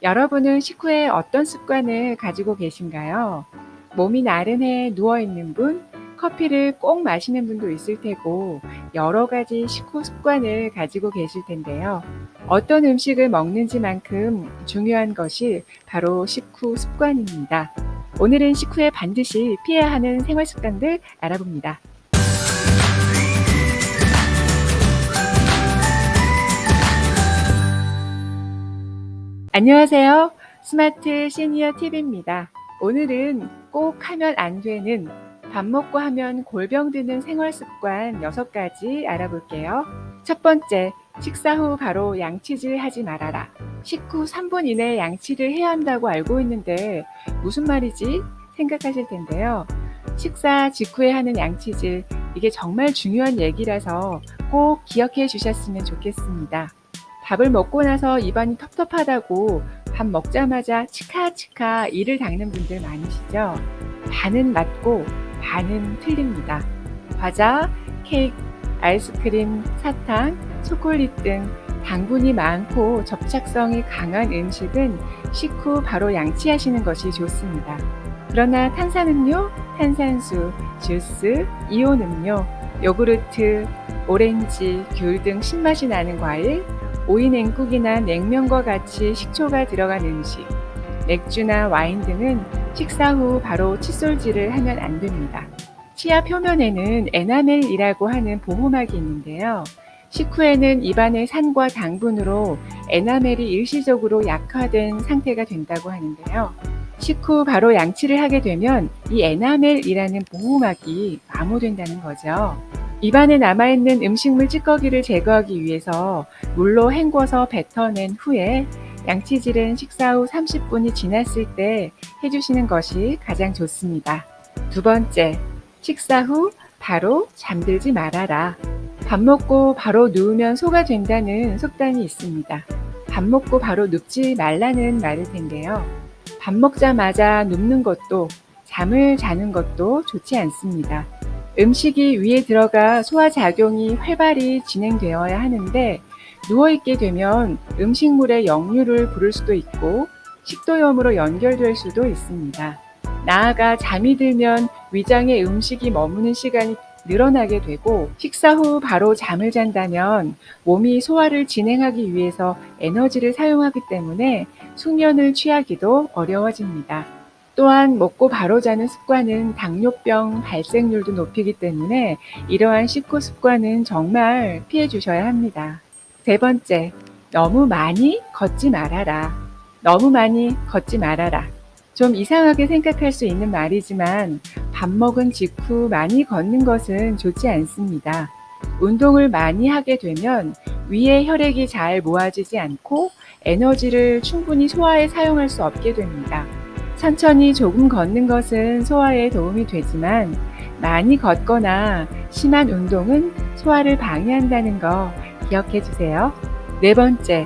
여러분은 식후에 어떤 습관을 가지고 계신가요? 몸이 나른해 누워있는 분, 커피를 꼭 마시는 분도 있을 테고, 여러 가지 식후 습관을 가지고 계실 텐데요. 어떤 음식을 먹는지만큼 중요한 것이 바로 식후 습관입니다. 오늘은 식후에 반드시 피해야 하는 생활 습관들 알아봅니다. 안녕하세요. 스마트 시니어 TV입니다. 오늘은 꼭 하면 안 되는 밥 먹고 하면 골병 드는 생활 습관 6가지 알아볼게요. 첫 번째, 식사 후 바로 양치질 하지 말아라. 식후 3분 이내에 양치를 해야 한다고 알고 있는데 무슨 말이지? 생각하실 텐데요. 식사 직후에 하는 양치질, 이게 정말 중요한 얘기라서 꼭 기억해 주셨으면 좋겠습니다. 밥을 먹고 나서 입안이 텁텁하다고 밥 먹자마자 치카치카 이를 닦는 분들 많으시죠? 반은 맞고 반은 틀립니다. 과자, 케이크, 아이스크림, 사탕, 초콜릿 등 당분이 많고 접착성이 강한 음식은 식후 바로 양치하시는 것이 좋습니다. 그러나 탄산음료, 탄산수, 주스, 이온 음료, 요구르트, 오렌지, 귤 등 신맛이 나는 과일, 오이 냉국이나 냉면과 같이 식초가 들어간 음식, 맥주나 와인 등은 식사 후 바로 칫솔질을 하면 안 됩니다. 치아 표면에는 에나멜이라고 하는 보호막이 있는데요. 식후에는 입안의 산과 당분으로 에나멜이 일시적으로 약화된 상태가 된다고 하는데요. 식후 바로 양치를 하게 되면 이 에나멜이라는 보호막이 마모된다는 거죠. 입안에 남아있는 음식물 찌꺼기를 제거하기 위해서 물로 헹궈서 뱉어낸 후에 양치질은 식사 후 30분이 지났을 때 해주시는 것이 가장 좋습니다. 두 번째, 식사 후 바로 잠들지 말아라. 밥 먹고 바로 누우면 소가 된다는 속담이 있습니다. 밥 먹고 바로 눕지 말라는 말일 텐데요. 밥 먹자마자 눕는 것도 잠을 자는 것도 좋지 않습니다. 음식이 위에 들어가 소화작용이 활발히 진행되어야 하는데 누워있게 되면 음식물의 역류를 부를 수도 있고 식도염으로 연결될 수도 있습니다. 나아가 잠이 들면 위장에 음식이 머무는 시간이 늘어나게 되고 식사 후 바로 잠을 잔다면 몸이 소화를 진행하기 위해서 에너지를 사용하기 때문에 숙면을 취하기도 어려워집니다. 또한 먹고 바로 자는 습관은 당뇨병 발생률도 높이기 때문에 이러한 식후 습관은 정말 피해 주셔야 합니다. 세 번째, 너무 많이 걷지 말아라. 너무 많이 걷지 말아라. 좀 이상하게 생각할 수 있는 말이지만 밥 먹은 직후 많이 걷는 것은 좋지 않습니다. 운동을 많이 하게 되면 위에 혈액이 잘 모아지지 않고 에너지를 충분히 소화에 사용할 수 없게 됩니다. 천천히 조금 걷는 것은 소화에 도움이 되지만 많이 걷거나 심한 운동은 소화를 방해한다는 거 기억해 주세요. 네 번째,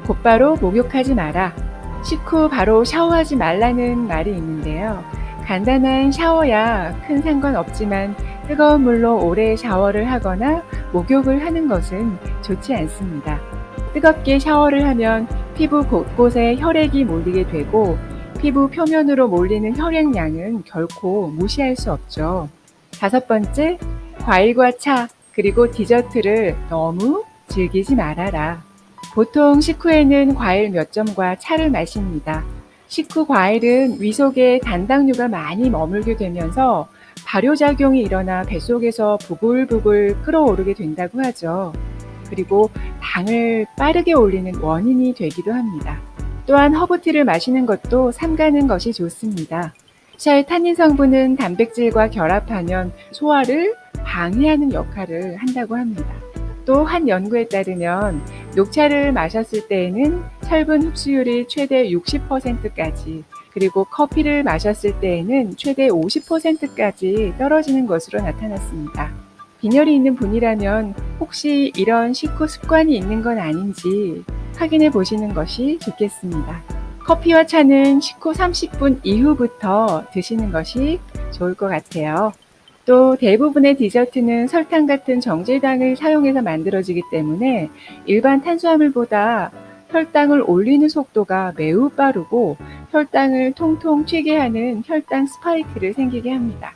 곧바로 목욕하지 마라. 식후 바로 샤워하지 말라는 말이 있는데요. 간단한 샤워야 큰 상관없지만 뜨거운 물로 오래 샤워를 하거나 목욕을 하는 것은 좋지 않습니다. 뜨겁게 샤워를 하면 피부 곳곳에 혈액이 몰리게 되고 피부 표면으로 몰리는 혈액량은 결코 무시할 수 없죠. 다섯 번째, 과일과 차, 그리고 디저트를 너무 즐기지 말아라. 보통 식후에는 과일 몇 점과 차를 마십니다. 식후 과일은 위 속에 단당류가 많이 머물게 되면서 발효작용이 일어나 뱃속에서 부글부글 끓어오르게 된다고 하죠. 그리고 당을 빠르게 올리는 원인이 되기도 합니다. 또한 허브티를 마시는 것도 삼가는 것이 좋습니다. 샤의 타닌 성분은 단백질과 결합하면 소화를 방해하는 역할을 한다고 합니다. 또 한 연구에 따르면 녹차를 마셨을 때에는 철분 흡수율이 최대 60%까지, 그리고 커피를 마셨을 때에는 최대 50%까지 떨어지는 것으로 나타났습니다. 빈혈이 있는 분이라면 혹시 이런 식후 습관이 있는 건 아닌지 확인해 보시는 것이 좋겠습니다. 커피와 차는 식후 30분 이후부터 드시는 것이 좋을 것 같아요. 또 대부분의 디저트는 설탕 같은 정제당을 사용해서 만들어지기 때문에 일반 탄수화물보다 혈당을 올리는 속도가 매우 빠르고 혈당을 통통 튀게 하는 혈당 스파이크를 생기게 합니다.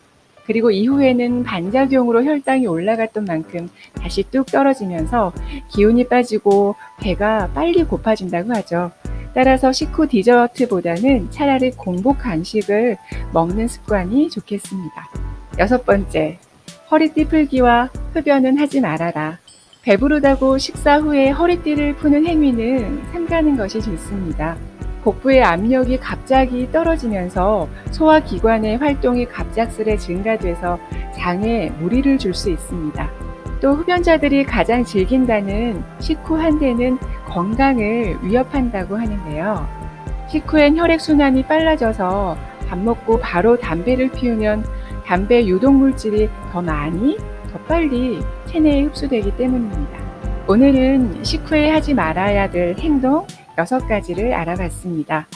그리고 이후에는 반작용으로 혈당이 올라갔던 만큼 다시 뚝 떨어지면서 기운이 빠지고 배가 빨리 고파진다고 하죠. 따라서 식후 디저트보다는 차라리 공복 간식을 먹는 습관이 좋겠습니다. 6번째, 허리띠 풀기와 흡연은 하지 말아라. 배부르다고 식사 후에 허리띠를 푸는 행위는 삼가는 것이 좋습니다. 복부의 압력이 갑자기 떨어지면서 소화기관의 활동이 갑작스레 증가돼서 장에 무리를 줄 수 있습니다. 또 흡연자들이 가장 즐긴다는 식후 한대는 건강을 위협한다고 하는데요. 식후엔 혈액순환이 빨라져서 밥 먹고 바로 담배를 피우면 담배 유독물질이 더 많이, 더 빨리 체내에 흡수되기 때문입니다. 오늘은 식후에 하지 말아야 될 행동 6가지를 알아봤습니다.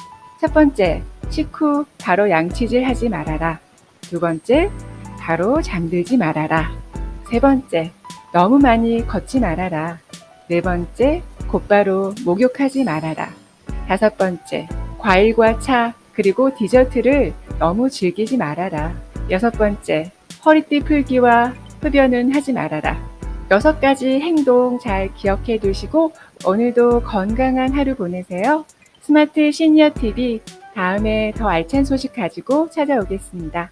첫 번째, 식후 바로 양치질 하지 말아라. 두 번째, 바로 잠들지 말아라. 세 번째, 너무 많이 걷지 말아라. 네 번째, 곧바로 목욕하지 말아라. 다섯 번째, 과일과 차, 그리고 디저트를 너무 즐기지 말아라. 여섯 번째, 허리띠 풀기와 흡연은 하지 말아라. 6가지 행동 잘 기억해 두시고 오늘도 건강한 하루 보내세요. 스마트 시니어 TV 다음에 더 알찬 소식 가지고 찾아오겠습니다.